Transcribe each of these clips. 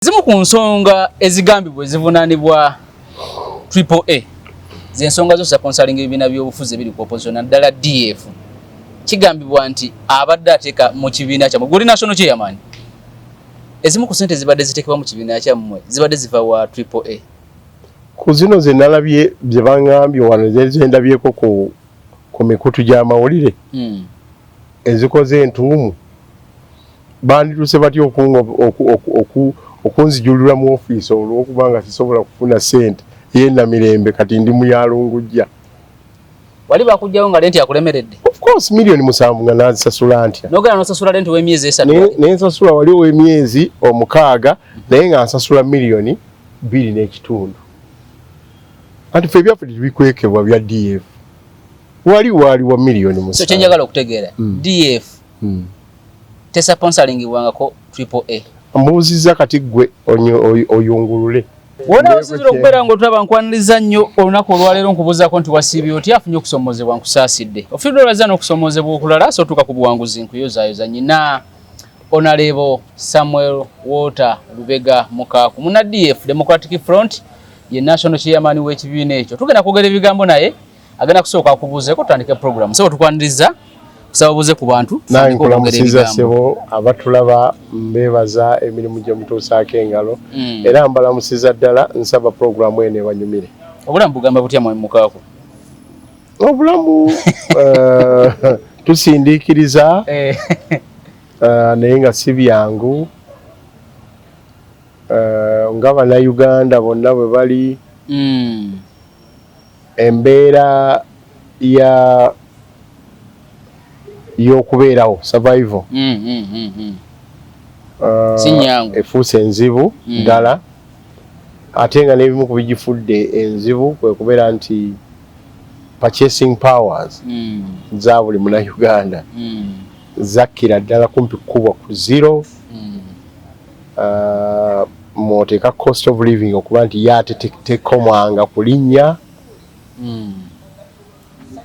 Zimu ku nsonga ezigambibwa zivunaanibwa AAA z'ensonga zo sponsoring ebibiina by'obufuzi ebiri ku opposition naddala DF kigambibwa nti abadde ateeka mu kibiina kyammwe guli national chairman ezimu ku ssente zibadde ziteekebwa mu kibiina kyammwe zibadde ziva wa AAA. Ku zino ze nalabye bye bangambye wano ze ndabyeko ku mikutu gy'amawulire ezikoze entuumu bandituse batya okunzijulira mu ofiisi olw'okubanga sisobola kufuna ssente y'ennamirembe kati ndi mu yalungujja. Wali bakujjawo nga lenti akulemeredde? Of course milioni 7 nga nazisasula ntya. Nogera nosasula lenti w'emyezi 3? Nensasula wali ow'emyezi 6 naye nga nsasula milioni 2.5. Anti ffe byaffe tebikwekebwa bya DF. Wali wa milioni 7. So kyenjagala okutegeera DF tesponsoringibwangako AAA. Mbuuzizza kati gwe oyungulule. Wona wasizira okubeera ng'otulaba nkwaniriza nnyo olunaku olwaleero nkubuuzaako nti wasiibye otya afunye okusomozebwa nkusaasidde. Ofiiridde olwaza n'okusomozebwa okulala so tuuka ku buwanguzi nkuyozaayoza nyina Honorable Samuel Walter Lubega Mukaaku muna DF Democratic Front ye national chairman w'ekibiina ekyo. Tugenda kwogera ebigambo naye agenda kusooka akubuuzeeko tutandike program. So tukwaniriza kusababuze ku bantu nange nkulamusiza ssebo abatulaba mbeebaza emirimu gye mutuusaako engalo era mbalamusiza ddala nsaba programu eno ebanyumire. Obulamu bugamba butya mu Mukaaku? Obulamu tusindiikiriza naye nga si byangu nga bannayuganda bonna bwe bali embeera y'okubeerawo survival efuuse enzibu ddala ate nga n'ebimu ku bigifudde enzibu kwe kubeera nti purchasing powers za buli munnayuganda zakkira ddala kumpi kubwa ku zero. Mwoteeka cost of living okuba nti yatekomwanga kulinnya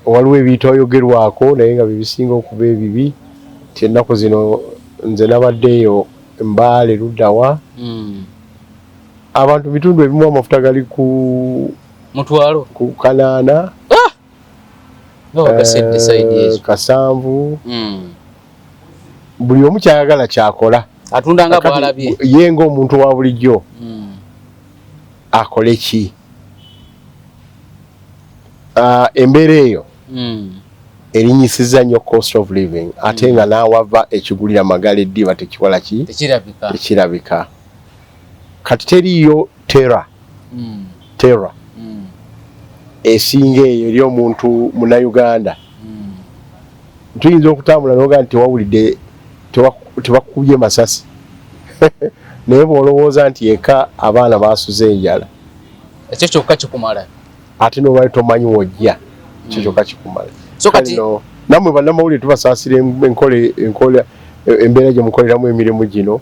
waliwo ebitoyogerwako naye nga bibisinga okuba ebibi ti ennaku zino nze nabaddeeyo Mbaale luddawa abantu bitundu ebimu amafuta gali ku mutwalo ku kanaana kasanvu buli omu kyayagala kyakola atundanga bwalabye ye ng'omuntu wa bulijjo akole ki embeera eyo erinyisiza nnyo cost of living ate nga naawava ekigulira magala eddiba tekikola ki tekirabika kati teriyo terra esinga eyo eri omuntu munnayuganda tuyinza okutambula noga nti tewawulidde tebakubye masasi naye bw'olowooza nti eka abaana basuze enjala ekyo kyokka kikumala ate n'obali tomanyi wojja ekyo kyokka kikumala. So kati nammwe bannamawulire tubasaasira embeera gye mukoleramu emirimu gino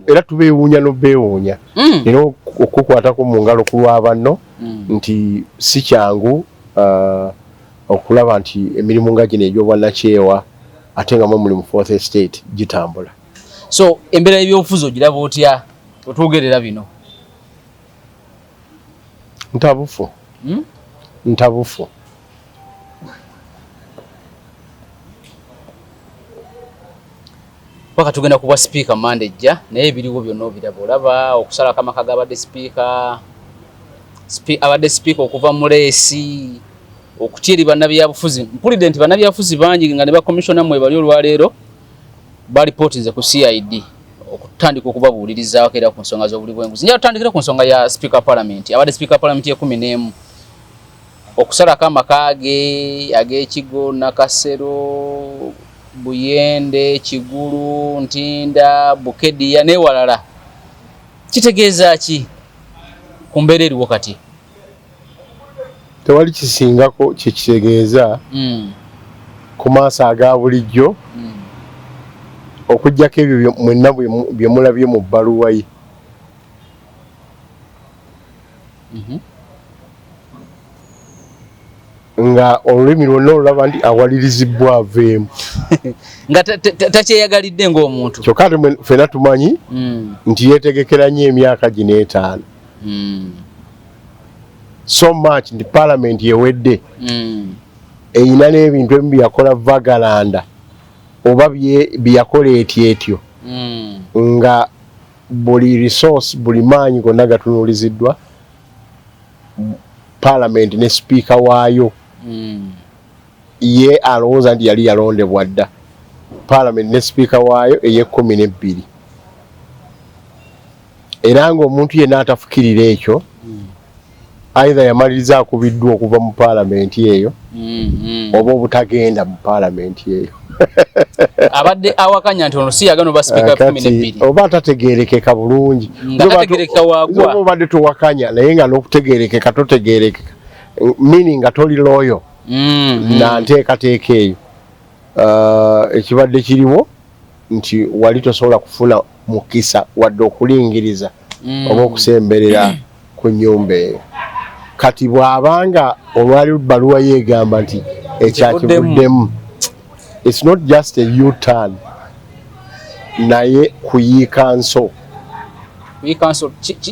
era tubeewuunya n'obeewuunya era okukwatako mu ngalo ku lw'abanno nti si kyangu okulaba nti emirimu nga gino egy'obwannakyewa ate nga muli mu fourth estate gitambula. So embeera y'ebyobufuzi ogiraba otya otwogerera bino? Ntabufu. Ntabufu. Paka tugenda kuba speaker mandejja naye ebiriwo byonna obiraba olaba okusalako amaka g'abadde abadde speaker okuva mu leesi okutyeri bannabyabufuzi mpulidde nti bannabyabufuzi bangi nga ne bakomishona mwe bali olwaleero balipootinze ku CID okutandika okubabuulirizaako era ku nsonga z'obuli bw'enguzi. Njala tutandikira ku nsonga ya speaker parliament abadde speaker parliament ye 11 okusalako amaka ge ag'Ekigo, Nakasero, Buyende, Kigulu, Ntinda, Bukediya n'ewalala kitegeeza ki ku mbeera eriwo kati? Tewali kisingako kikitegeeza ku maaso aga bulijjo okuggyako ebyo mwenna bye mulabye mu bbaluwa ye. nga olulimi lwonna olulaba nti awalirizibwa aveemu nga takyeyagalidde ng'omuntu kyokka ffenna tumanyi nti yeetegekera nnyo emyaka gino 5 so much nti paalamenti ewedde eyina n'ebintu ebimu byakola vagalanda oba byakola etyo nga buli resource buli maanyi gonna gatunuuliziddwa paalamenti ne sipiika waayo ye alowooza nti yali yalondebwa dda paalamenti ne sipiika waayo ey'12 era ng'omuntu yenna atafukirira ekyo either yamaliriza akubiddwa okuva mu paalamenti eyo oba obutagenda mu paalamenti eyo abadde awakanya nti ono si yagano ba sipiika 12 oba atategeerekeka bulungi oba obadde towakanya naye nga n'okutegeerekeka totegeerekeka meaning nga toli loyo na nteekateeka eyo ekibadde kiriwo nti wali tosobola kufuna mukisa wadde okulingiriza oba okusemberera ku nnyumba eyo kati bw'abanga olwali bbaluwa yeegamba nti ekyakivuddemu it's not just a U-turn naye kuyiika nso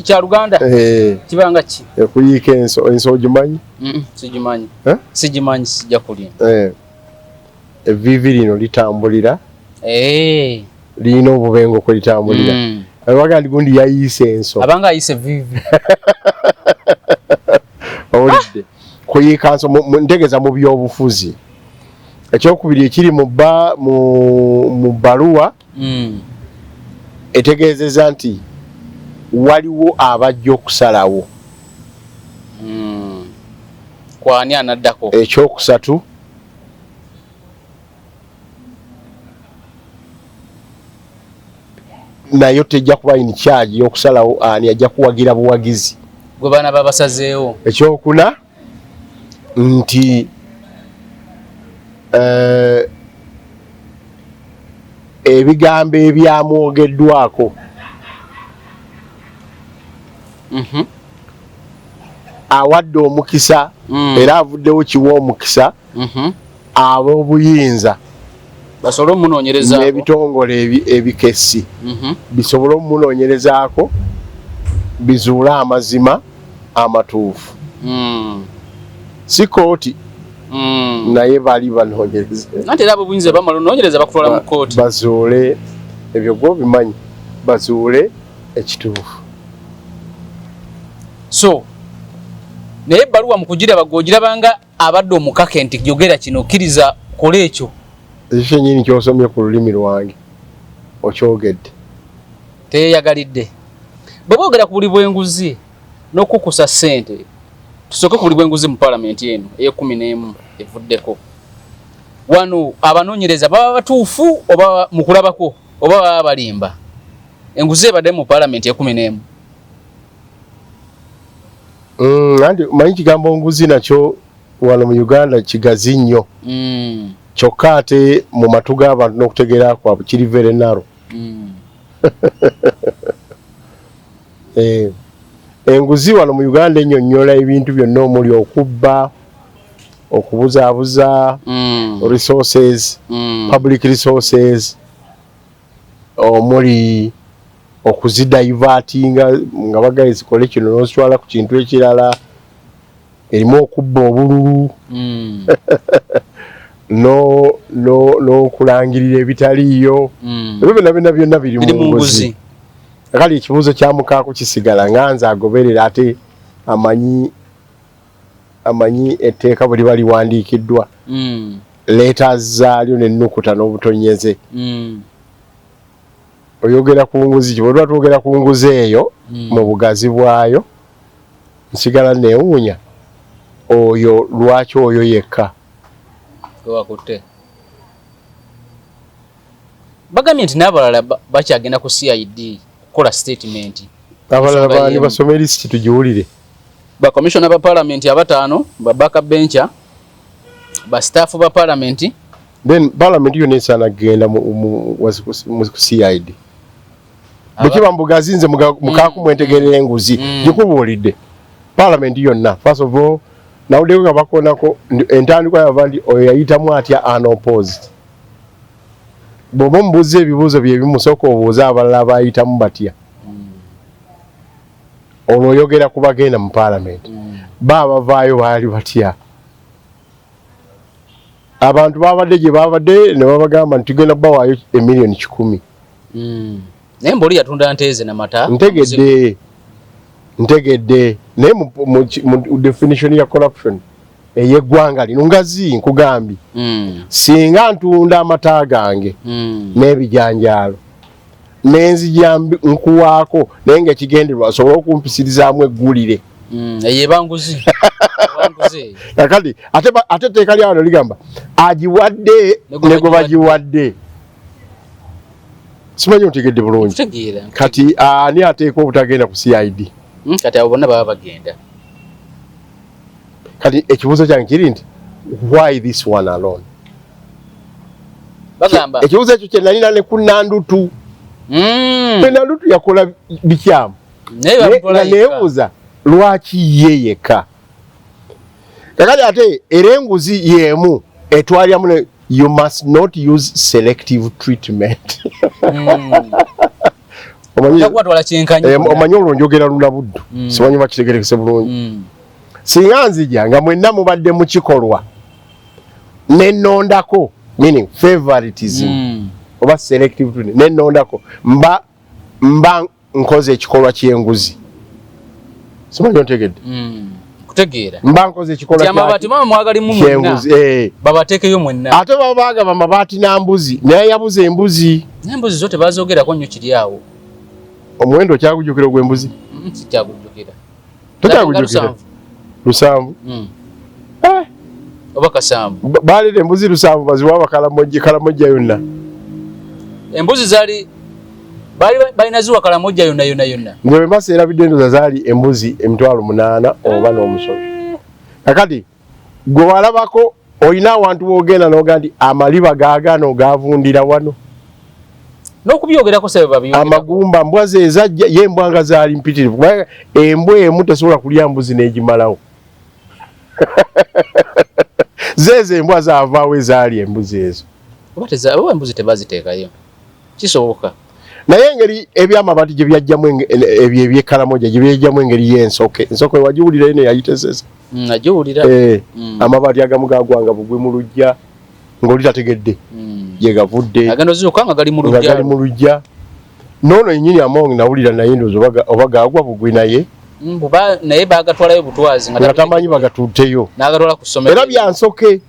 kya Luganda kibanga ki kuyiika enso ogimanyi sigimanyi sijja kulya evviivi lino litambulira lirina obubengo kwe litambulira abaga ndi gundi yayiise enso abanga ayise vivi owulidde kuyiika nso ntegeeza mu byobufuzi ekyokubiri ekiri mu bbaluwa etegeezeza nti waliwo abajja okusalawo kwani anaddako ekyokusatu nayo tejja kuba in charge y'okusalawo ani ajja kuwagira buwagizi gwe baana babasazeewo ekyokuna nti ebigambo ebyamwogeddwako awadde omukisa era avuddewo kiwa omukisa ab'obuyinza basobole omunoonyerezaako n'ebitongole ebikessi bisobole omunoonyerezaako bizuule amazima amatuufu si kooti naye bali banoonyereza nti era ab'obuyinza bamala onoonyereza bakutwala mu kooti bazuule ebyo gw'obimanyi bazuule ekituufu so naye ebbaluwa mu kugiraba gw'ogirabanga abadde omukake nti jogera kino okkiriza kola ekyo ekyo kyennyini ky'osomye ku lulimi lwange okyogedde teyeyagalidde bwe boogera ku buli bw'enguzi n'okukusa ssente tusooke ku buli bw'enguzi mu paalamenti eno ey'11 evuddeko wano abanoonyereza baba batuufu oba mu kulabako oba baba balimba enguzi ebadde mu paalamenti ey'11 anti manyi kigambo nguzi nakyo wano mu Uganda kigazi nnyo kyokka ate mu matu g'abantu n'okutegeera kwabwe kiri very narrow enguzi wano mu Uganda ennyonnyola ebintu byonna omuli okubba okubuzaabuza resources public resources omuli okuzidivatinga nga bagaye zikole kino n'ozitwala ku kintu ekirala erimu okubba obululu n'okulangirira ebitaliiyo ebyo byonna biri mu nguzi kale ekibuuzo kyamukaako kisigala nga nze agoberera ate amanyi etteeka bwe liba liwandiikiddwa letters zaalyo n'ennukuta n'obutonyeze oyogera ku nguzi ki bwe tuba twogera ku nguzi eyo mu bugazi bwayo nsigala neewuunya oyo lwaki oyo yekka wakutte bagambye nti n'abalala bakyagenda ku CID kukola statement abalala baani basome lisiti tugiwulire bakomishona ba paalamenti abataano ba backbencher ba staff ba paalamenti then paalamenti yonna esaana kugenda mu CID bwekiba mbugazi nze mukaaku mwentegerera enguzi gikubuulidde paalamenti yonna first of all nawuleko nga bakonako entandikwa yava nti oyo yayitamu atya unopposed. Bw'oba omubuuza ebibuuzo bye bimusooka obuuza abalala bayitamu batya. Olwo oyogera ku bagenda mu paalamenti. Bavaayo baali batya. Abantu babadde gye babadde ne babagamba nti tugenda kubawaayo emiliyoni 10. Naye mboli yatunda nteeze n'amata. Ntegedde naye mu definition ya corruption eyeggwanga lino ngazi nkugambye. Singa ntunda amata gange n'ebijanjaalo n'enzija nkuwaako naye nga kigenderwa asobola okumpisirizamu eggulire. Eyebanguzi. Kakati ate teeka lyawano ligamba agiwadde ne gwe bagiwadde. Simanyi otegedde bulungi. Kati ani ateeka obutagenda ku CID? Kati abo bonna baba bagenda. Kati ekibuuzo kyange kiri nti why this one alone? Bagamba. Ekibuuzo ekyo kye nalina ne ku Nandutu. Nandutu yakola bikyamu. Neebuuza lwaki ye yekka. Kakati ate erenguzi yemu etwalyamu ne you must not use selective treatment. Omanyi olwo njogera lunabuddu. Simanyi bakitegerekese bulungi. Singa nzija nga mwenna mubadde mu kikolwa nennondako meaning favoritism oba selective treatment nennondako mba nkoze ekikolwa ky'enguzi. Simanyi ontegedde. Kutegeera. Mba nkoze ekikolwa ky'amabati mama mwagali mu mwenna. Babateekeyo mwenna. Ate babagaba mabaati n'ambuzi naye yabuze embuzi. N'embuzi zote bazoogerako nnyo kiri awo. Omuwendo okyagujjukira ogw'embuzi? Sikyagujjukira. Tokyagujjukira? 7. Oba 7. Baalira embuzi 7 baziwa Kalamojja yonna. Embuzi zaali balina ziwa Kalamojja yonna. Ngwe Mbasa erabidde endoza zaali embuzi 8,000 oba n'omusozi. Kakati gwe walabako olina awantu woogenda n'oga nti amaliba gaagaana ogaavundira wano. N'okubyogerako sebe babiyogera. Amagumba mbwa ze zajja ye embwa nga zaali mpitirivu. Embwa emu tesobola kulya mbuzi n'egimalawo. Zeeze embwa zaavaawo ezaali embuzi ezo. Oba embuzi tebaziteekayo. Kisoboka. Naye engeri ebyamabaati gye byajjamu ebyo eby'Ekalamoja gye byajjamu engeri y'ensoke. Ensoke wagiwulira eno yayitesesa. Nagiwulira. Amabaati agamu gaagwanga bugwe mu luggya ng'oli tategedde. Ye gavudde. Agendo ziruka nga gali mu luggya. Gali mu luggya. Noono yennyini Among nawulira naye ndowooza oba gaagwa bugwe naye. Naye baagatwalayo butwazi nga tamanyi bagatuuteyo. N'agatwala ku ssomero. Era byansoke.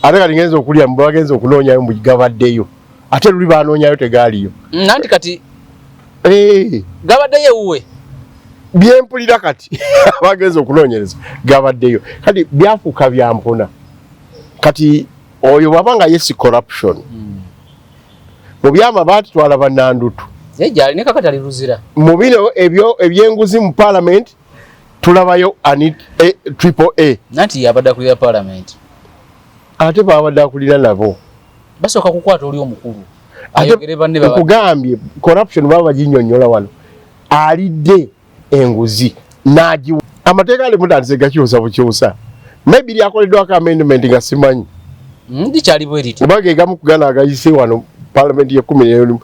Ate kati ngenza okulya mbu bagenza okunoonyayo mbu gabaddeyo. Ate luli baanoonyayo tegaaliyo. Nanti kati gabaddeyo ewuwe. Byempulira kati bagenza okunoonyereza gabaddeyo. Kati byafuuka bya mpona. Kati oyo wabanga yes corruption. Mu byamabaati twalaba Nandutu. Gyali ne kakati aliruzira. Mu bino ebyenguzi mu parliament tulabayo AAA. Nanti yabadde akulira parliament. Ate babadde akulira nabo. Basooka kukwata oli omukulu. Ayogere banne baba. Kugambye corruption baba ginnyonnyola wano. Alidde enguzi naagi amateeka ali mutandise gakyusa bukyusa. Maybe lyakoleddwako amendment nga simanyi. Ndikyali bweriti. Oba ge gamu kugana agayise wano parliament ye 11.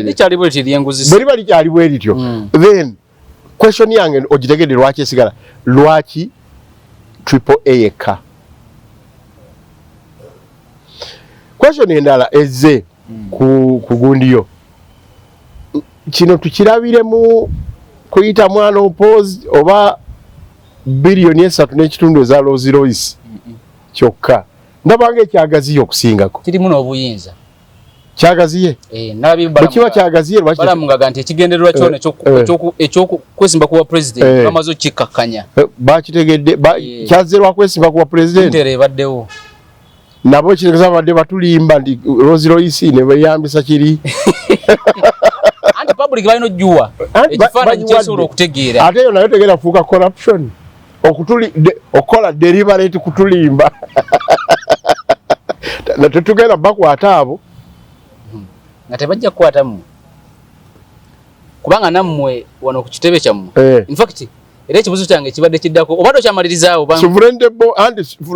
Ndikyali bweriti lyenguzi. Bwe liba likyali bwerityo. Then question yange ogitegedde lwaki esigala. Lwaki AAA yekka? Question endala ezze ku gundiyo. Kino tukirabire mu kuyita mwana opposed oba billion 3.5 eza Rolls Royce. Kyokka. Ndabanga ekyagaziyo okusingako. Kirimu n'obuyinza. Kyagaziye? Nabi balamu. Kiba kyagaziye lwaki? Balamungaga nti ekigendererwa kyone ekyokusimba kuwa president bamaze kikakkanya. Bakitegedde kyazerwa kwesimba kuwa president. Ntere baddewo. Nabo kireza badde batulimba ndi Rolls Royce ne bayambisa kiri. Anti public balino jjuwa. Ekifaananyi kyesobola okutegeera. Ate yo nayo tegeera fuuka corruption. Okola deliberate kutulimba. Tetugenda bakwata abo. Nga tebajja kukwatamu. Kubanga nammwe wano ku kitebe kyammwe. In fact era ekibuzo kyange kibadde kiddako obadde okyamalirizaawo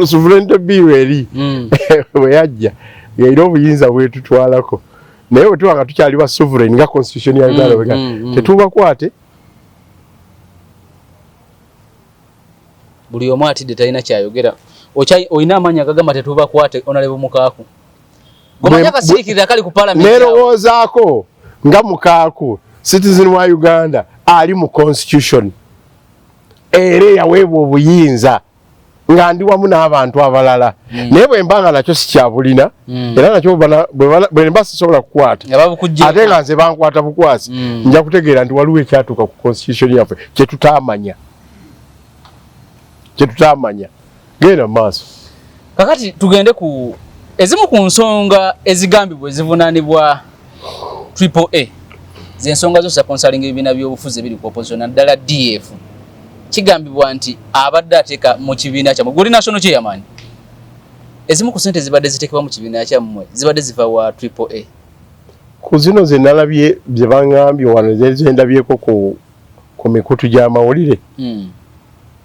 sovereignty bill eri bwe yajja yalina obuyinza bwetutwalako naye bwe tubanga tukyali ba sovereign nga constitution ya Uganda tetubakwate buli omu atidde talina kyayogera olina amaanyi agagamba tetubakwate Honorable Mukaaku gomanya kasirikirira kali ku parliament nerowoozaako nga Mukaaku citizen wa Uganda ali mu constitution era yaweebwa obuyinza nga ndi wamu n'abantu abalala naye bwe mbanga nakyo sikyabulina era nakyo bwe mba sisobola kukwata ate nga nze bankwata bukwasi nja kutegeera nti waliwo ekyatuuka ku constitution yaffe kyetutamanya genda mu maaso kakati tugende ku ezimu ku nsonga ezigambibwa ezivunaanibwa AAA z'ensonga zo sponsoring ebibiina by'obufuzi ebiri ku opposition naddala DF kigambibwa nti abadde ateeka mu kibiina kyammwe guli national chairman ezimu ku sente zibadde ziteekebwa mu kibiina kyammwe zibadde ziva wa AAA ku zino ze nalabye bye bangambye wano zendabyeko ku mikutu gy'amawulire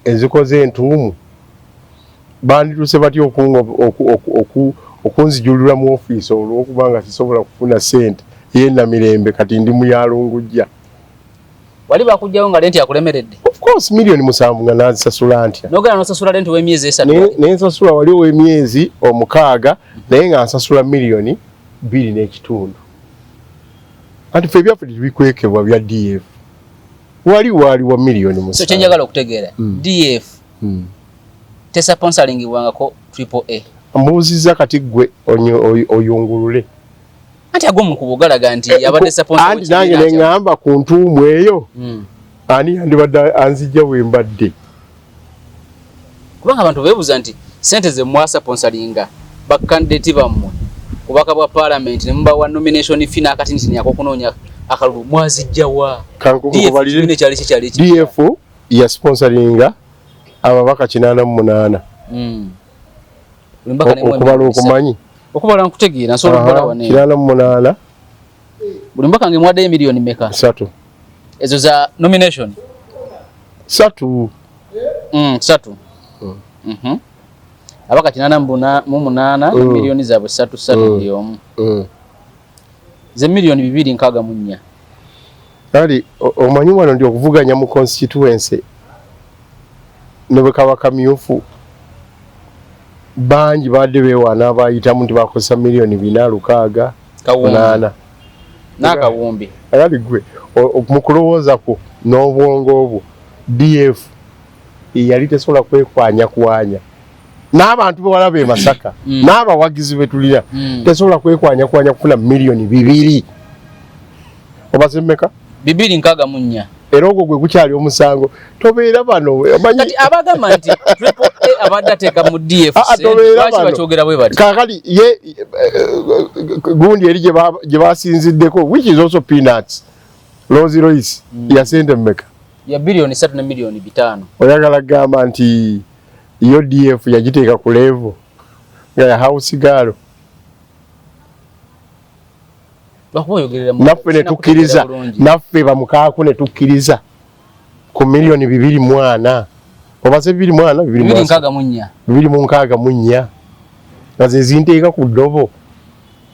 ezikoze entuumu bandituse batya okunzijulira mu ofiisi olw'okubanga sisobola kufuna sente yenna mirembe kati ndi muyalungujja wali bakujjawo nga lenti yakulemeredde of course milioni 7 nga nazisasula ntya nogera nosasula lenti w'emyezi 3 nensasula waliwo emyezi 6 naye nga nsasula milioni 2.5 anti ffe ebyaffe tebikwekebwa bya DF waliwo milioni 7 so kyenjagala okutegeera DF tesponsoring wangako AAA mbuuziza kati gwe oyungulule anti agomu kubugalaga nti yabadde sponsor anti nange nengamba ku ntuumu eyo ani yandibadde anzijja bwe mbadde kubanga abantu beebuza nti sente ze mwasponsoringa bakandidate bammwe kubaka bwa parliament ne mba wa nomination fee nakati nti nyako kunoonya akalulu mwazijjawa DF ya sponsoringa ababaka 88 okubala okumanyi okubala nkutegeera nsobola okubala wane 88 buli mbaka nge mwadde milioni meka 3 ezo za nomination 3 abaka 88 milioni zaabwe 3 milioni ze milioni 2.64 kali omanyi wano ndi okuvuganya mu constituency ne bwe kaba kamyufu bangi badde beewaana abayitamu nti bakozesa milioni 4.6 n'akawumbi kali gwe mu kulowooza ku n'obwongo obwo DF yali tesobola kwanya n'abantu bewalaba e Masaka n'abawagizi betulira tesobola kwanya kufuna milioni 2 obazemmeka 2.64 era ogwo gwe gukyali omusango tobeera bano kati abagamba nti AAA abadde ateeka mu DF lwaki bakyogera bwe bati kakali ye gundi eri gye basinziddeko which is also peanuts Rolls Royce ya sente mmeka ya bilioni 3 ne milioni 5 oyagala gamba nti iyo DF yagiteeka ku level nga ya house girl naffe netukkiriza naffe bamukaaku netukkiriza ku milioni 2.4 obaze 2.64 nga ze zinteeka ku ddobo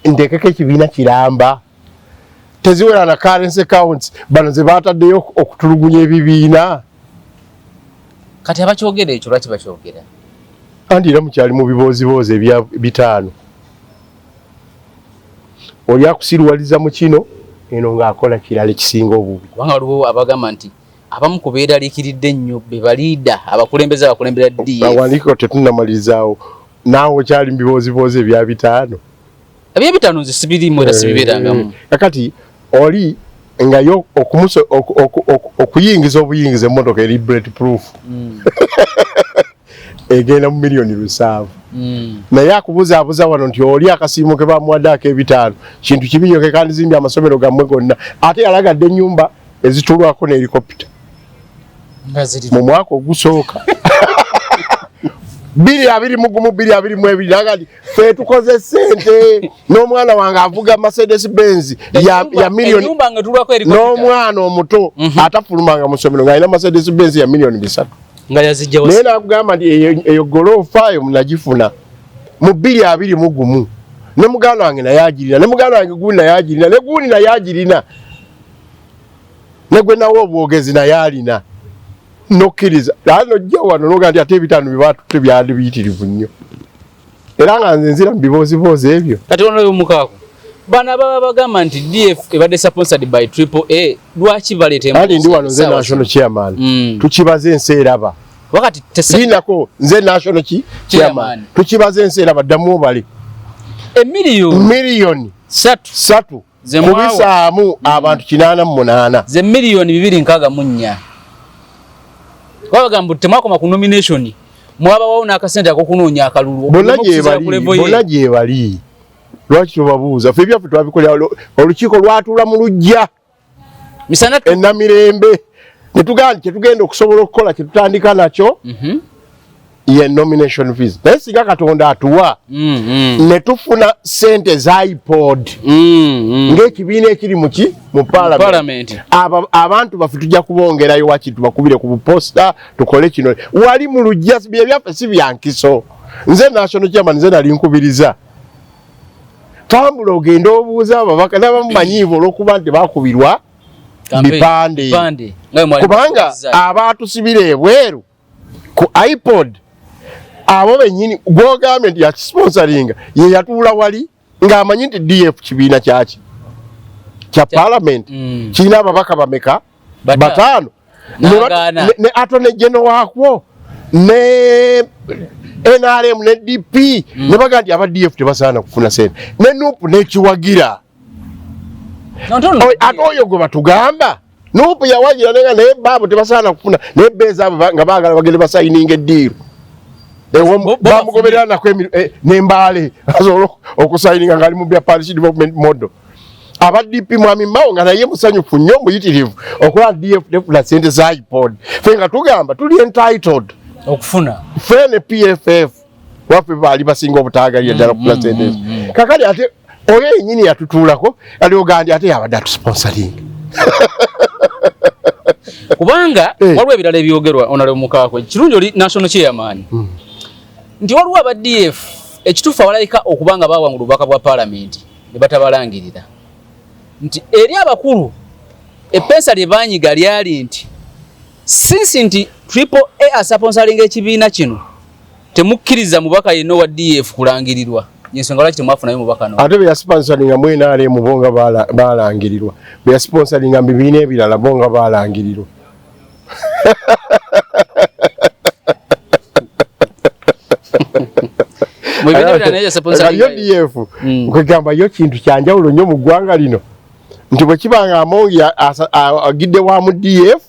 ntekeko ekibiina kiramba teziwera na currency accounts bano ze baataddeyo okutulugunya ebibiina kati abakyogera ekyo lwaki bakyogera anti era mukyali mu biboozibozi ebya 5 oli akusirwaliza mu kino eno ng'akola kirala ekisinga obubi kubanga waliwo abagamba nti abamu ku beeraliikiridde ennyo be baliida abakulembeza DF bawandiikako tetunnamalirizawo naawe okyali mu biboozibozi ebya 5 ebya 5 nze sibirimu era sibibeerangamu kakati oli nga yo okuyingiza obuyingiza emmotoka eri bullet proof egenda mu milioni 7 naye akubuzaabuza wano nti oli akasiimo ke bamuwadde ak'ebitaano kintu kibiyo ke kandi zimbye amasomero gammwe gonna ate yalagadde ennyumba ezitulwako ne helikopita mu mwaka ogusooka 221 nagandi fe tukoze sente n'omwana wange avuga Mercedes Benz ya million n'omwana omuto atafulumanga mu ssomero ng'alina Mercedes Benz ya million 3 nga yazijja wasi naye nakugamba nti eyo golofa eyo munagifuna mu 221 ne muganda wange naye agirina ne muganda wange gundi naye agirina ne gundi naye agirina ne gwe nawo obwogezi naye alina nokkiriza ano jja wano noga nti ate ebitaano byebatutte byali biyitirivu nnyo era nga nze nzira mu biboozibozi ebyo kati ono y'omukaako bana baba bagamba nti DF ebadde sponsored by AAA lwaki baleeta ali ndi wano nze national chairman tukibaze ensi eraba wakati tesinako nze national chairman tukibaze ensi eraba ddamu obale miliyoni 3 kubisaamu abantu 88 ze miliyoni 264 wabagamba temwakoma ku nomination mwabawo n'akasente akokunoonya akalulu bonna gye bali lwaki tubabuuza ffe byaffe twabikolera olukiiko lwatuula mu lujja misana ennamirembe ne tugamba kyetugenda okusobola okukola kyetutandika nakyo ye nomination fees naye singa Katonda atuwa ne tufuna sente za iPod ng'ekibiina ekiri mu parliament abantu baffe tujja kubongerayo wakiri tubakubire ku buposta tukole kino wali mu lujja bye byaffe si byankiso nze national chairman nze nali nkubiriza tambula ogenda obuuza ababaka n'abamumanyiivu olw'okuba nti baakubirwa bipande kubanga abaatusibira ebweru ku iPod abo bennyini gwogambye nti yakisponsoringa ye yatuula wali ng'amanyi nti DF kibiina kyaki kya parliament kirina ababaka bameka 5 ne attorney general waakwo ne NRM ne DP ne baga nti aba DF tebasaana kufuna sente ne NUP n'ekiwagira ate oyo gwe batugamba NUP yawagira naye baabo tebasaana kufuna naye beeza abo nga baagala bagende basayininga eddiiru bamugoberera nako n'embaale asobola okusayininga ng'ali mu bya parish development model aba DP mwami Mao nga naye musanyufu nnyo muyitirivu okola DF defuna sente za iPod ffe nga tugamba tuli entitled okufuna ffe ne PFF waffe baali basinga obutaagalira ddala okufuna sente kakali ate oyo yennyini yatutuulako aliogandi ate yabadde atusponsoring kubanga waliwo ebirala ebyogerwa onale omukaako kirungi oli national chairman nti waliwo aba DF ekituufu abalayika okubanga baawangula obubaka bwa parliament ne batabalangirira nti eri abakulu epensa lye banyiga lyali nti since nti AAA asponsoringa ekibiina kino temukkiriza mubaka yenna wa DF kulangirirwa yensonga lwaki temwafunayo mubaka no ate beyasponsoringa mwenaale mu bonga balangirirwa beyasponsoringa mu bibiina ebirala bonga balangirirwa yo DF nkugamba yo kintu kyanjawulo nnyo mu ggwanga lino nti bwe kibanga Amongi agidde wa mu DF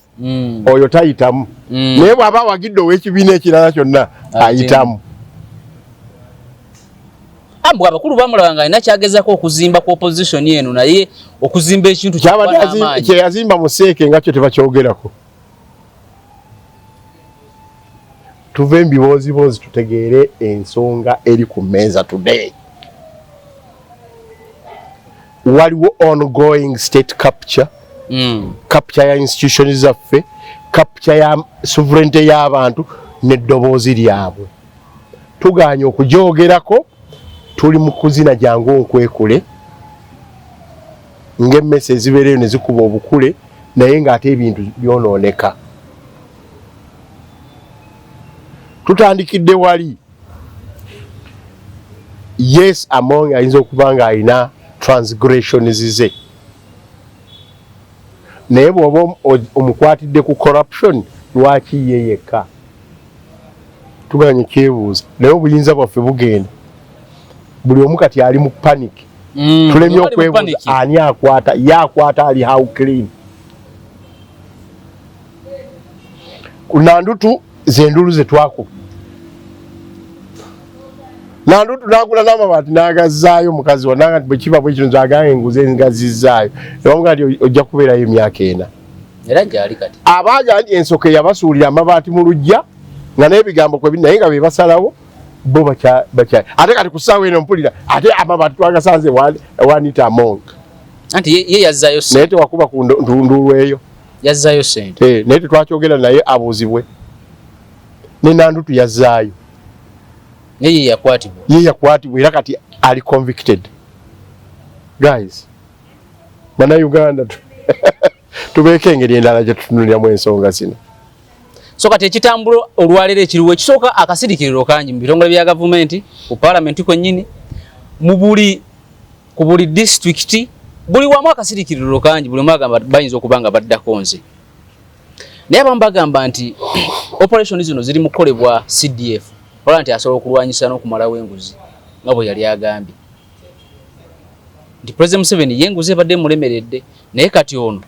oyo tayitamu naye bw'aba wagidde ow'ekibiina ekirala kyonna ayitamu ambwa abakulu bamulabanga alina kyagezako okuzimba ku opposition eno naye okuzimba ekintu kye yazimba mu Seeke nga kyo tebakyogerako tuve mbiboozibozi tutegeere ensonga eri ku mmeeza today waliwo ongoing state capture capture ya institutions zaffe capture ya sovereignty y'abantu n'eddoboozi lyabwe tuganye okujoogerako tuli mu kuzina jangu nkwekule ng'emmese ezibeereyo ne zikuba obukule naye ng'ate ebintu byonooneka tutandikidde wali yes Among ayinza okuba nga alina transgressions ze naye bw'oba omukwatidde ku corruption lwaki ye yekka tuganye kyebuuza naye obuyinza bwaffe bugenda buli omu kati ali mu panic tulemye okwebuuza ani akwata yakwata ali how clean ku Nandutu zendulu ze twakuba Nandutu nakula n'amabaati n'agazzaayo mukazi wa nanga bwe kiba bwe kino nzaganga enguze ngazizzaayo nebamuga nti ojja kubeerayo emyaka 4 era gyali kati abaaga nti ensoke yabasuulira amabaati mu lujja nga n'ebigambo kwe naye nga be basalawo bo bacha ate kati kusaawa eno mpulira ate amabati twagasanze wanita among anti ye yazzayo naye tewakuba ku ndundu eyo yazzayo sente naye tetwakyogera naye abuuzibwe ne Nandutu yazzaayo ye yakwatibwa era kati ali convicted. Guys, mana Uganda tubeeke engeri endala gye tutunuliramu ensonga zino. So kati ekitambulo olwaleero ekiriwo ekisooka akasirikiriro kangi mu bitongole bya gavumenti ku parliament kwennyini ku buli district buli wamu akasirikiriro kangi buli mwaga bayinza okuba nga baddako nze. Naye abamu bagamba nti operation zino ziri mu kukolebwa CDF wala nti asobola okulwanyisa n'okumalawo enguzi nga bwe yali agambye nti President Museveni yenguzi ebadde mulemeredde naye kati ono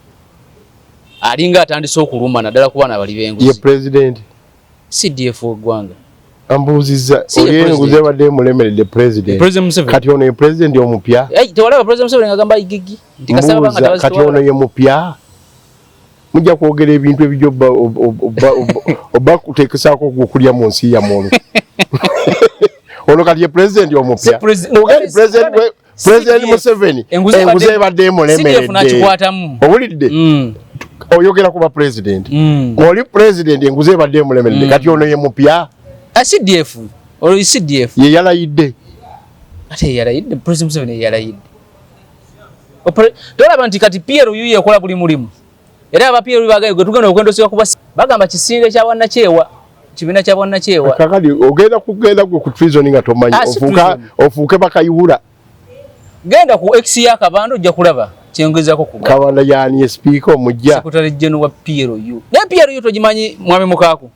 alinga atandise okuluma naddala ku baana bali b'enguzi. Ye president CDF w'eggwanga ambuuzizza enguzi ebadde mulemeredde president kati ono ye president omupya tewalaba President Museveni ngagamba igigi nti kasaba banga kati ono ye mupya mujja kwogera ebintu ebijjo oba kuteekesaako okulya mu nsi yamu ono kati ye president omupya President Museveni enguzi ebadde mulemeredde owulidde oyogera kuba president oli president enguzi ebadde mulemeredde kati ono ye mupya CDF oli CDF ye yalayidde ate yalayidde President Museveni yalayidde tolaba nti kati PRU yekola buli mulimu era aba PRU bagaye gwe tugenda okwendosebwa kuba bagamba kisinde kya bwannakyewa kibiina kya bwannakyewa kakali ogenda kugenda gwe ku treason nga tomanyi ofuuke bakayibula genda ku X ya Kabando ojja kulaba kyengezako ku Kabanda yani speaker omujja Secretary General wa PRU ne PRU togimanyi mwami Mukaku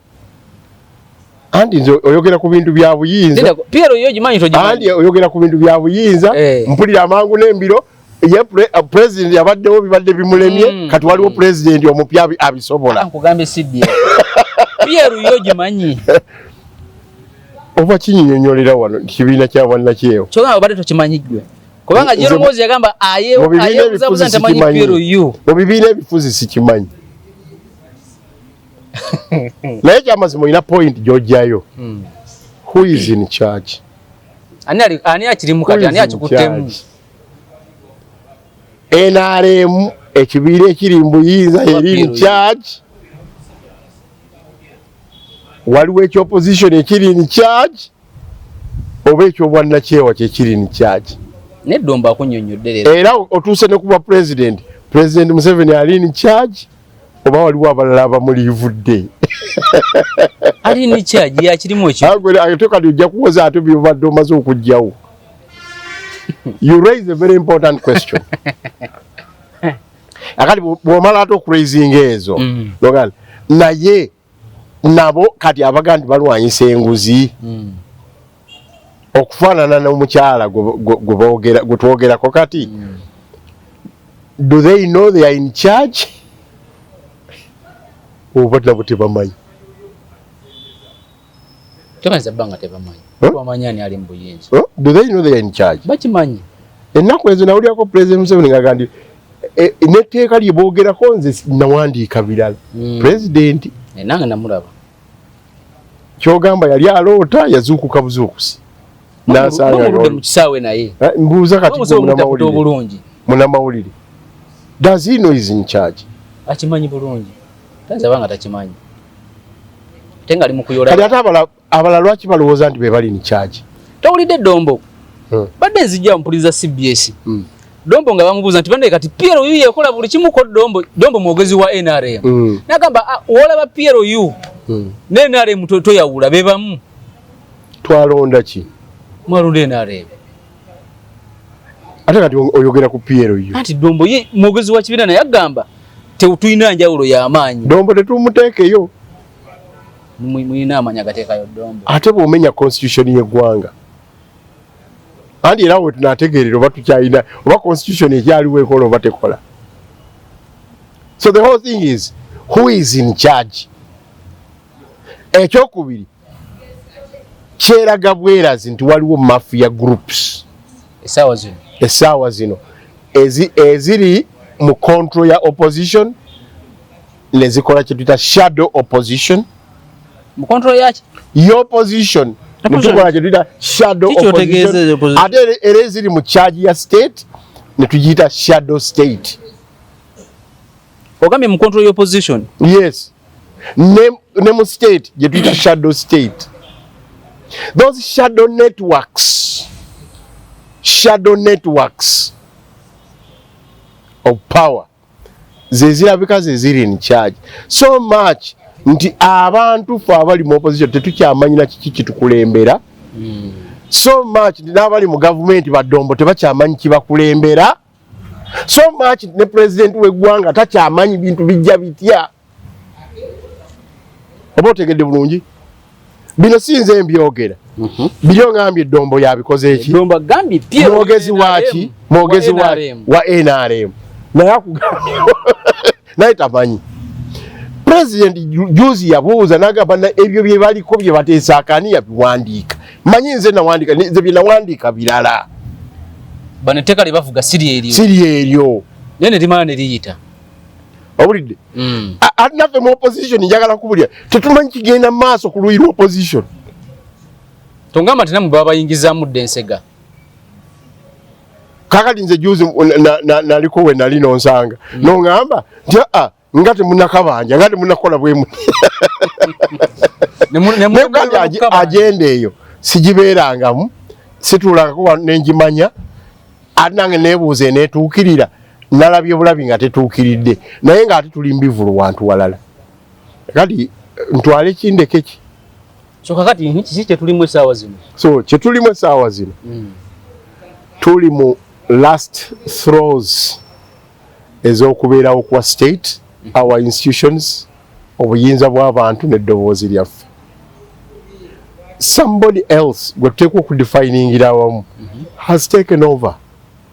andi nzo oyogera ku bintu bya buyinza PRU yogimanyi togimanyi andi oyogera ku bintu bya buyinza mpulira amangu n'embiro ye president yabaddewo bibadde bimulemye kati waliwo president omupya abisobola nkugambe CDF PRU yogimanyi oba kinyinyonyolera wano kibiina kya bwannakyewa kyogamba badde tokimanyiggwe kubanga Jero Mozi yagamba ayebuza ntamanyi PRU mu bibiina ebifuzi sikimanyi naye kyamazima ina point gy'ojjayo who is in charge ani akiri mukati ani akikuttemu NRM ekibiina ekiri mbuyinza eri in charge waliwo ekyoposition ekiri in charge oba ekyobwannakyewa kyekiri in charge neddomba akunyonyodde leero era otuuse ne kuba president Museveni ali in charge oba waliwo abalala abamulivudde ali in charge yakirimu ekyo ate kati ojja kuwoza ate byobadde omaze okugjawo. You raise a very important question. Akati bw'omala ate okuraisinga ezo naye nabo kati abagandi balwanyisa enguzi okufaanana n'omukyala gwe twogerako kati do they know they are in charge oba nabo tebamanyi tebaza bbanga tebamanyi bamanyi ani ali mu buyinza do they know they are in charge bakimanyi ennaku ezo nawulyako President Museveni ngagandi netteeka lye boogerako nze nawandiika birala president nange namulaba kyogamba yali aloota yazuukuka buzuukusi nasanga mu kisaawe naye mbuuza kati munamawulire does he know is in charge akimanyi bulungi tanza banga takimanyi tenga ali mu kuyola kati ate abalala lwaki balowooza nti be bali in charge towulidde Dombo badde nzijja mpuliza CBS Dombo nga bamubuuza nti bande kati PRU yekola buli kimu ko Dombo mwogezi wa NRM nagamba wolaba PRU ne NRM toyawula bebamu twalonda ki mwalonda NRM ate kati oyogera ku PRU ati Dombo ye mwogezi wa kibiina naye agamba tuyina njawulo y'amaanyi Dombo tetumuteekeyo muyina amaanyi agateekayo Dombo ate bw'omenya constitution y'eggwanga andi era we tunategeerera oba tukyalina oba constitution ekyaliwo ekola oba tekola. So the whole thing is who is in charge. Ekyokubiri kyeraga bwerazi nti waliwo mafia groups essaawa zino eziri mu control ya opposition nezikola kye tuyita shadow opposition mu control yaki your position nitukola kyetuita shadow opposition ate era eziri mu charge ya state netugiyita shadow state. Ogambye mu control your position. Yes. Ne mu state gyetuyita shadow state. Those shadow networks of power zezirabika zeziri in charge so much nti abantu fe abali mu opposition tetukyamanyira kiki kitukulembera so much nti n'abali mu government badombo tebakyamanyi kibakulembera so much ne president w'eggwanga takyamanyi bintu bijja bitya. Oba otegedde bulungi bino sinze mbyogera biri ongambye Dombo yabikoze eki mwogezi waki wa NRM naye akugambye naye tamanyi. President juzi yabuuza n'agamba ebyo bye baliko bye bateesa akaani yabiwandiika manyi nze nawandiika nze bye nawandiika birala bano etteeka lye bavuga siri eryo naye ne limala ne liyita owulidde atinaffe mu opposition njagala kubulya tetumanyi kigenda mu maaso ku luyi lwa opposition. Tongamba nti namwe baba bayingizaamu dde ensega kakati nze juzi naliko we nali nonsanga noŋŋamba nti nga temunakabanja nga temunakola bwe muti agenda eyo sigibeerangamu situlangako nenjimanya ate nange neebuuza eneetuukirira nalabye bulabi nga tetuukiridde naye ng'ate tuli mbivulu wantu walala kati ntwale kindeke ki so kakati kiki kyetulimu essaawa zino so kyetulimu essaawa zino tuli mu last throws ez'okubeerawo kwa state our institutions obuyinza bw'abantu n'eddoboozi lyaffe somebody else gwe tuteekwa okudefiningira awamu has taken over.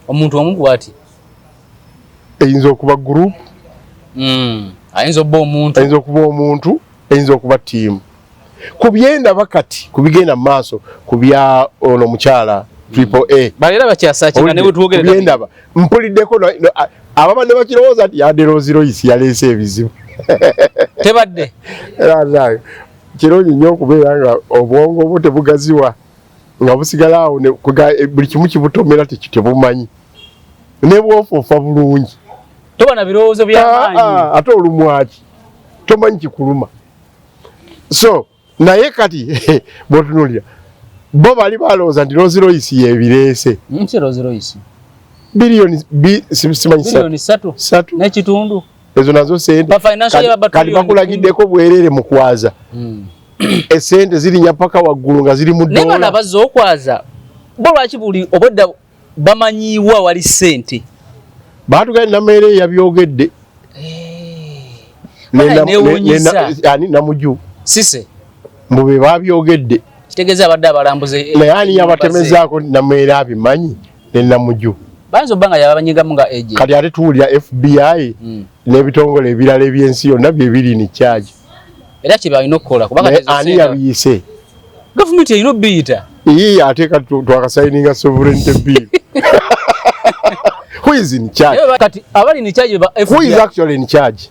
Omuntu omu bw'ati eyinza okuba group ayinza okuba omuntu eyinza okuba tiimu ku byendaba kati ku bigenda mu maaso ku bya ono mukyala Triple A balera bakyasakinga ne bwe tuwogere byendaba mpuliddeko ababa ne bakirowooza nti yadde Rolls Royce yaleese ebizibu tebadde kirungi nnyo okubeera nga obwongo bwo tebugaziwa nga busigala awo buli kimu kibutomera tebumanyi ne bwofuufa bulungi toba na birowoozo by'amaanyi ate olumwaki tomanyi kikuluma so naye kati bwotunulira bo bali balowooza nti Rolls Royce yebireese biliyoni ssatu n'ekitundu ezo nazo sente kati bakulagiddeko bwereere mu kwaza esente zirinya paka waggulu nga ziri mu dola naye bano abazze okwaza bo lwaki buli obodda bamanyiibwa wali sente baatugani nameere yabyogedde ani namuju sise mbube babyogedde kitegeeza abadde abalambuze naye ani yabatemezaako nameere abimanyi ne namuju bayinza obba nga yabanyigamu nga agent kati ate tuwulira FBI n'ebitongole ebirala ebyensi yonna bye biri ni charge era kye balina okukola kubanga ani yabiyise gavumenti erina obbiyita ate kati twakasayininga sovereignty bill who is in charge kati abali in charge who is actually in charge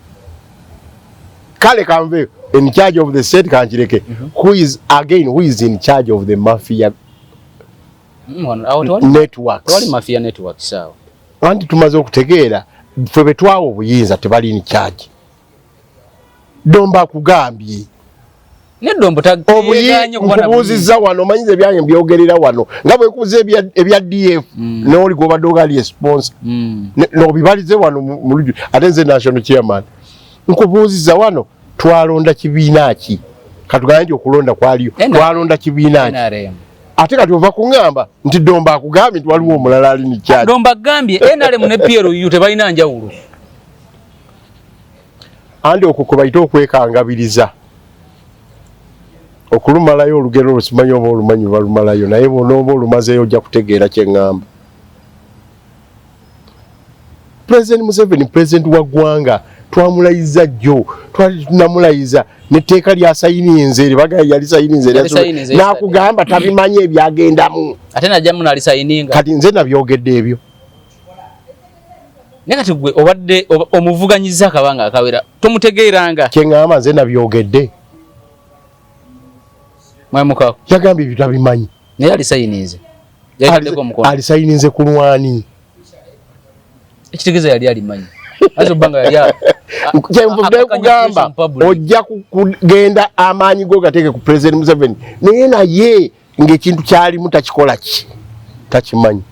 kale kanve in charge of the state kanjireke who is in charge of the mafia networks wali mafia networks sawa anti tumaze okutegeera ffe betwawo obuyinza tebali in charge. Dombo akugambye Nedombo taganye kubuuziza wano manyize byange mbyogerera wano nga bwe kuze ebya DF n'oli gobadde ogali sponsor n'obibalize wano mu luju ate nze national chairman nkubuuziza wano twalonda kibiina ki katugambye nti okulonda kwaliyo twalonda kibiina ki ate kati ova kuŋŋamba nti Dombo akugambye nti waliwo omulala ali ni charge. Dombo agambye NRM ne PLU tebalina njawulo andi okwo bayita okwekangabiriza okulumalayo olugero olusimanyi oba olumanyi balumalayo naye bonooba olumazeeyo ojja kutegeera kye ŋŋamba. President Museveni president wa ggwanga twamulayiza jjo twali tunamulayiza n'etteeka lyasayininze libagala yali sayininze n'akugamba tabimanyi ebyagendamu ate najjamu n'alisayininga kati nze nabyogedde ebyo naye kati gwe obadde omuvuganyiza akabanga akawera tomutegeeranga kye ŋŋamba nze nabyogedde mwamuka yagambye bitabimanyi naye alisayinize yalideko omukono alisayinize ku lwani ekitegeeza yali alimanyi azo banga yali kyemvudde kugamba ojja kugenda amaanyi go gateeke ku President Museveni naye ng'ekintu kyalimu takikola ki takimanyi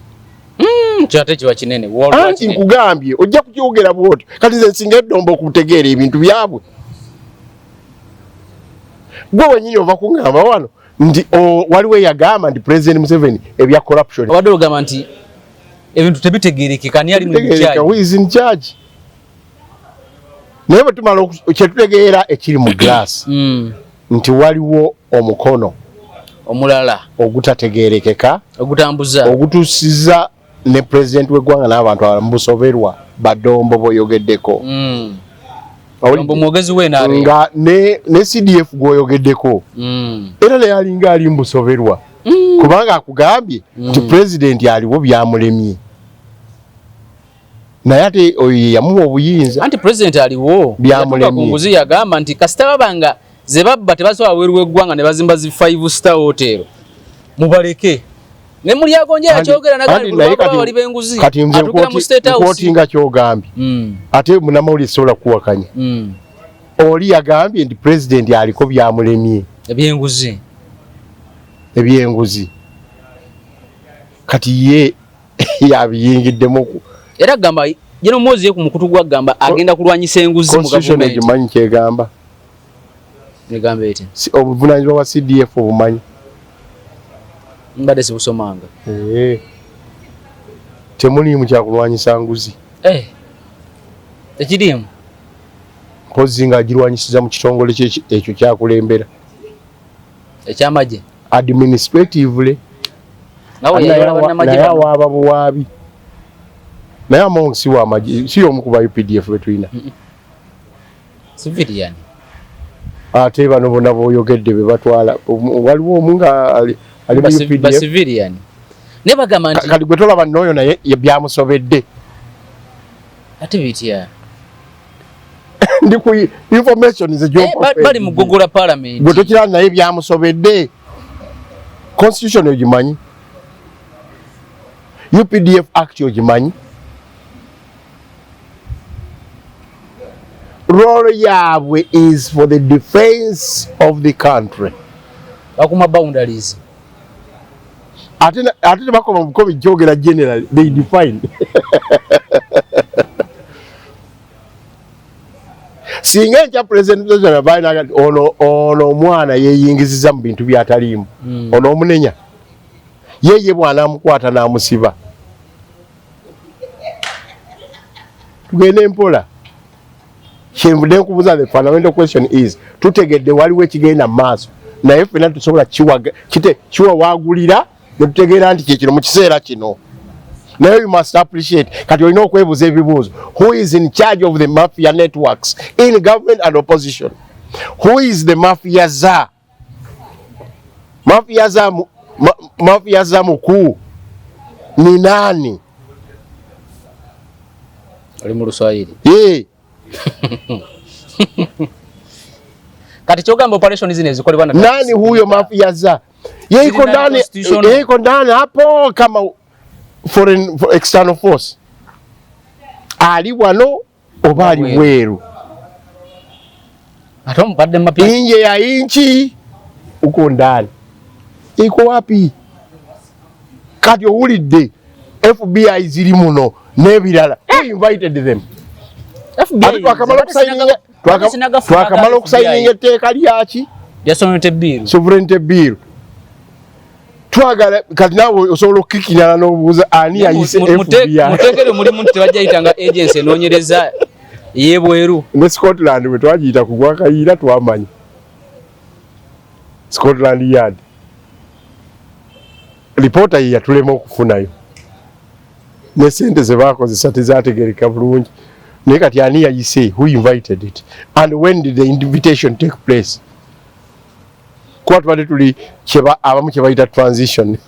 kyate kiba kinene anti nkugambye ojja kukyogera bwotyo kati nze nsinga eddombo okutegeera ebintu byabwe gwe wenyini ova kuŋŋamba wano nti waliwo eyagamba nti President Museveni ebya corruption obadde ogamba nti ebintu tebitegeerekeka ani ali mu charge naye bwe tumala kyetutegeera ekiri mu glass nti waliwo omukono omulala ogutategeerekeka ogutambuza ogutusiza ne president w'eggwanga n'abantu abamusoberwa badombo boyogeddeko Dombo mwogezi we naare nga ne CDF gwoyogeddeko era naye alinga ali mbusoberwa kubanga akugambye nti president aliwo byamulemye naye ate oyo yamuwa obuyinza anti president aliwo byamulemye kunguzi yagamba nti kasita babanga ze babba tebasobola weeru w'eggwanga ne bazimba zi 5-star hotel mubaleke ne muli agonja yakyogera nagali bali benguzi atukira mu state house kwotinga kyogambye ate munamawulire sobola kuwakanya oli yagambye nti president aliko byamulemye ebyenguzi kati ye yabiyingiddemu era gamba jeno mozi ye ku mukutu gwa gamba agenda kulwanyisa enguzi mu government ekimanyi kyegamba negamba eti obuvunanyizibwa wa CDF obumanyi mbadde sibusomanga temuliimu kyakulwanyisa nguzi tekiriimu mpozi nga agirwanyisiza mu kitongole ekyo kyakulembera ekyamagye administratively naye awaaba buwaabi naye Among si wamagye si omu ku ba UPDF betulina civilian ate bano bonna boyogedde be batwala waliwo omu nga ali ba civilian ne bagamba nti kali gwe tolaba n'oyo naye byamusobedde ate bitya ndi ku information ze bali mu Google Parliament gwe tokira naye byamusobedde constitution ogimanyi UPDF Act ogimanyi role yabwe is for the defense of the country bakuma boundaries ate bakoma bukobi jogera general they define singa ekya president Museveni baina ono omwana yeyingiziza mu bintu byataliimu ono omunenya yeye bwana amukwata n'amusiba tugende mpola kyenvudde nkubuuza the fundamental question is tutegedde waliwo ekigenda mu maaso naye ffenna tusobola kiwawaagulira ne tutegeera nti kyekino mu kiseera kino naye you must appreciate kati olina okwebuuza ebibuuzo who is in charge of the mafia networks in government and opposition who is the mafia za mafia za mkuu ni nani ali mu Luswahili kati kyogamba operation zine zikolebwa na nani huyo mafia za yeko ndani hapo kama foreign external force ali wano oba ali weru atombadde mapya nje ya inchi uko ndani iko wapi kati owulidde FBI ziri muno nebirala invited them FBI twakamala okusayinga etteeka lyaki lya sovereignty bill twagala kati naawe osobola okukikinyana n'obuuza ani yayise FBI muteekere mulimu nti tebajjayitanga agency enoonyereza ey'ebweru ne Scotland bwe twagiyita ku gwakayiira twamanya Scotland Yard lipoota ye yatulema okufunayo ne sente ze baakozesa tezaategereka bulungi naye kati ani yayise who invited it and when did the invitation take place kuba tubadde tuli abamu kye bayita transition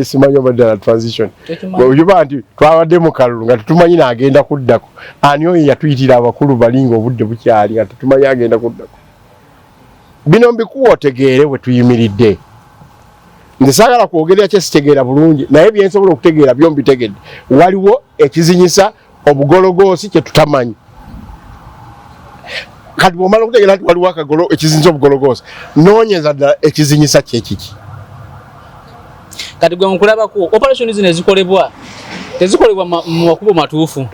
simanyi oba ddala transition ojuba nti twabadde mu kalulu nga tetumanyi naagenda kuddako ani oyo yatuyitira abakulu balinga obudde bukyali nga tetumanyi agenda kuddako bino mbikuwa otegeere we tuyimiridde. Nze saagala kwogerera kyesitegeera bulungi naye byensobola okutegeera byo mbitegedde. Waliwo ekizinyisa obugologoosi kye tutamanyi. Kati bw'omala okutegeera nti waliwo ekizinyisa obugologoosi noonyeza ddala ekizinyisa kyekiki. Kati gwe mukulabako operation zino ezikolebwa tezikolebwa mu makubo matuufu.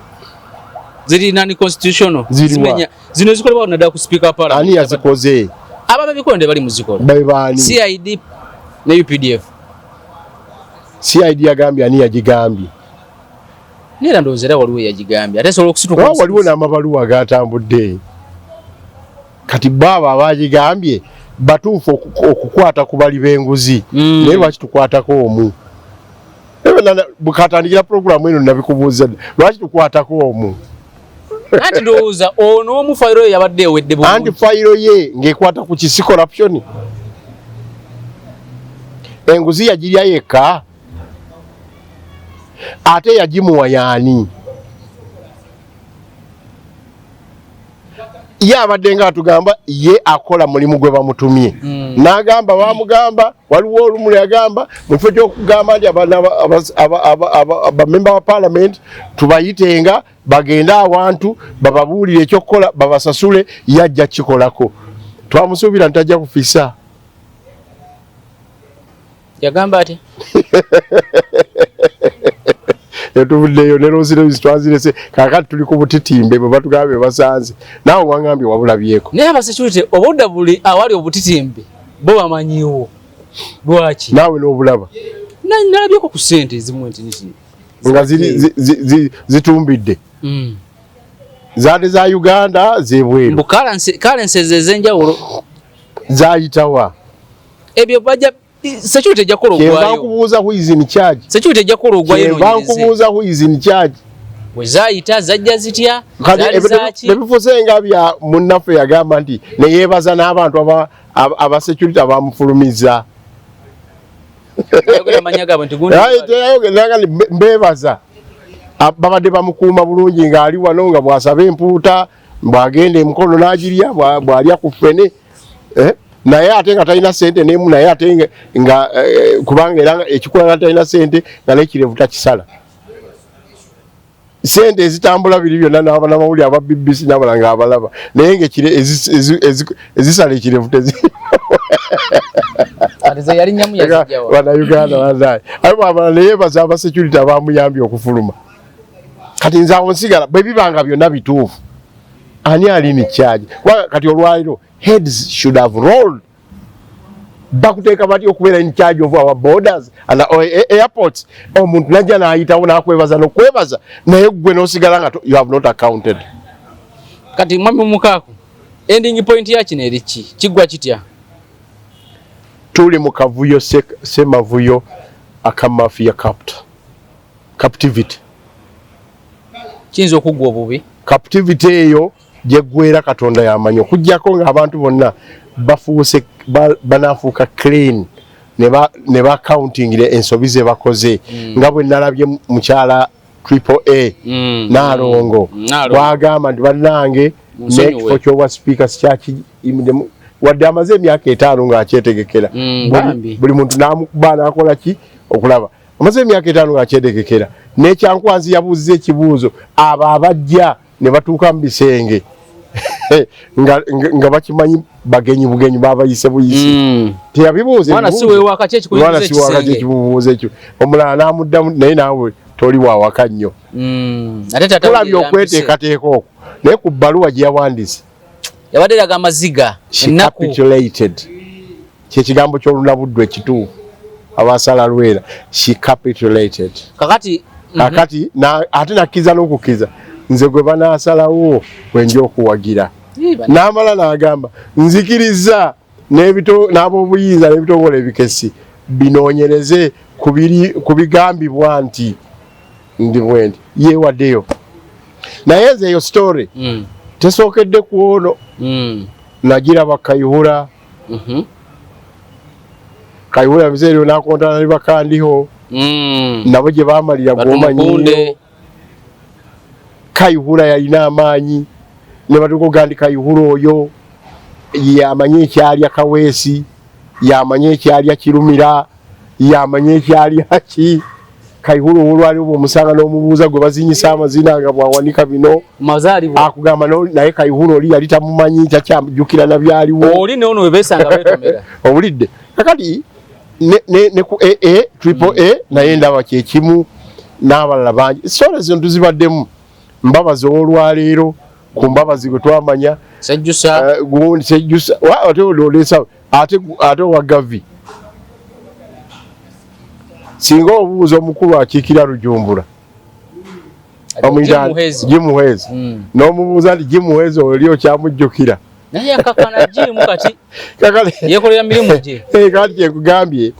Ziri nani constitutional zimenya zino ezikolebwa na ku speaker wa parliament. Ani yazikoze? Ababikonde bali muzikola. Bani? CID ne UPDF. CID yagambye ani yagigambye? Nera ndozera waliwo yagigambye. Ate solo okusituka. Waliwo n'amabaluwa agatambudde. Kati baba abagigambye batuufu okukwata ku bali b'enguzi. Naye lwaki tukwatako omu? Bukatandikira programu eno nabikubuuza lwaki tukwatako omu? Anti ndowooza ono omu fayiro yabadde ewedde bulungi. Anti fayiro ye ng'ekwata ku kisi corruption. Enguzi yagirya yekka ate yagimuwa yaani? Ye abadde nga atugamba ye akola mulimu gwe bamutumye. N'agamba bamugamba waliwo olumu yagamba mu kifo ky'okugamba nti abamemba wa parliament tubayitenga bagenda awantu bababuulire ekyokukola babasasule yajja kikolako. Twamusuubira nti tajja kufisa. Yagamba ati yatuvuddeyo ne Rosiro twazirese kakati tuli ku butitimbe bwe batugambe basanze naawe wangambye wabulabyeko. Naye abasecurity obudda buli awali obutitimbe bo bamanyiwo lwaki naawe n'obulaba nalabyeko ku ssente ezimu nti nga zitumbidde zaade za Uganda zebweru mbu currency ezenjawulo zayitawa ebyo bajja security ejja kola ogwayo. Bankubuuza who is in charge. Security ejja kola ogwayo. Bankubuuza who is in charge. Bwe zaayita zajja zitya nebifuse nga bya munnaffe yagamba nti ne yeebaza n'abantu aba security abamufulumiza. Mbeebaza babadde bamukuuma bulungi ng'ali wano nga bw'asaba empuuta bw'agenda emikono n'agirya bw'alya ku ffene. Naye ate nga talina ssente n'emu naye ate nga kubanga era ekikola nga talina ssente nga n'ekirevu takisala. Ssente ezitambula biri byonna n'abamawulire aba BBC n'abalala ng'abalaba naye ng'ekire ezisala ekirevu Bannayuganda bannaye ate bw'abala ne yeebaza aba security abamuyambye okufuluma. Kati nze awo nsigala bwe bibanga byonna bituufu ani ali in charge? Kati olwaliro heads should have rolled. Bakuteeka bati okubeera in charge of our borders and our airports. Omuntu najja n'ayitawo n'akwebaza n'okwebaza naye gwe n'osigala nga you have not accounted. Kati mwami Mukaaku ending point ya kino eri ki? Kiggwa kitya? Tuli mu kavuyo semavuyo akamafia captivity. Kiyinza okuggwa obubi? Captivity eyo gyeggwera Katonda yamanyi okuggyako ng'abantu bonna bafuuse banaafuuka clean ne ba countingire ensobi ze bakoze nga bwe nalabye mukyala AAA Naalongo bwagamba nti bannange n'ekifo ky'obwa speaker sikyaki wadde amaze emyaka 5 ng'akyetegekera buli muntu n'amukuba n'akola ki okulaba amaze emyaka 5 ng'akyetegekera n'ekyankwanzi yabuuziza ekibuuzo abo abajja ne batuuka mu bisenge nga bakimanyi bagenyi bugenyi babayise buyisi teyabibuuze mwana si weewaka kye kibuuzo ekyo omulala n'amuddamu naye naawe toli waawaka nnyo tulabye okweteekateeka okwo naye ku bbaluwa gye yawandiise yabadde eraga amaziga capitulated kyekigambo ky'olunabuddu ekituufu abasala lwera she capitulated kakati ate nakkiriza n'okukkiza nze gwe banaasalawo wenja okuwagira n'amala n'agamba nzikiriza n'ab'obuyinza n'ebitongole ebikesi binoonyereze ku bigambibwa nti ndi bwendi yeewaddeyo naye nze eyo story tesookedde ku ono nagiraba Kayihura Kayihura biseeryo n'akontana ne bakandiho nabo gye baamalira gw'omanyiyo Kayihura yalina amaanyi ne batukuga nti Kayihura oyo yamanye ekyalya Kaweesi, yamanye ekyalya Kirumira, yamanye ekyalya ki Kayihura olwaliwo omusanga n'omubuuza gwe bazinyisa amazina nga bwawanika bino akugamba naye Kayihura oli yali tamumanyi takyajjukira na byaliwo oli ne ono webesanga betomera owulidde kakati ne ku triple A naye ndaba kyekimu n'abalala bangi sole zino tuzibaddemu mbabazi olwaleero ku mbabazi gwe twamanya sejjusa ate wa Gavi singa obuuza omukulu akiikira Lujumbura Jimuhezi n'omubuuza nti Jimuhezi oli okyamujjukira naye akakana Jimu kati yekolera mirimu gye kati kyekugambye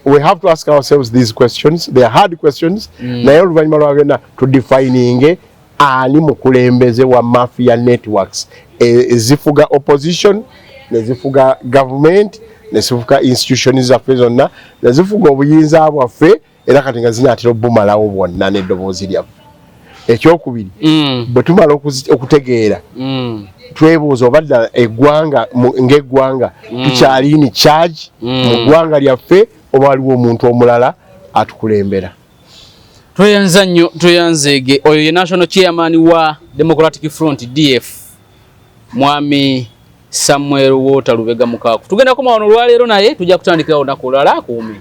we have to ask ourselves these questions. They are hard questions. Naye oluvannyuma lwagenda to defining ani mukulembeze wa mafia networks ezifuga opposition nezifuga government nezifuga institutions zaffe zonna nezifuga obuyinza bwaffe era kati nga zinaatera obumalawo bwonna n'eddoboozi lyaffe. Ekyokubiri bwe tumala okutegeera twebuuza oba ddala eggwanga ng'eggwanga tukyali in charge mu ggwanga lyaffe oba waliwo omuntu omulala atukulembera. Tweyanza nnyo tweyanzeege oyo ye national chairman wa Democratic Front DF Mwami Samuel Walter Lubega Mukaku. Tugenda kumawono olwaleero naye tujja kutandikira olunaku olulala akuumi.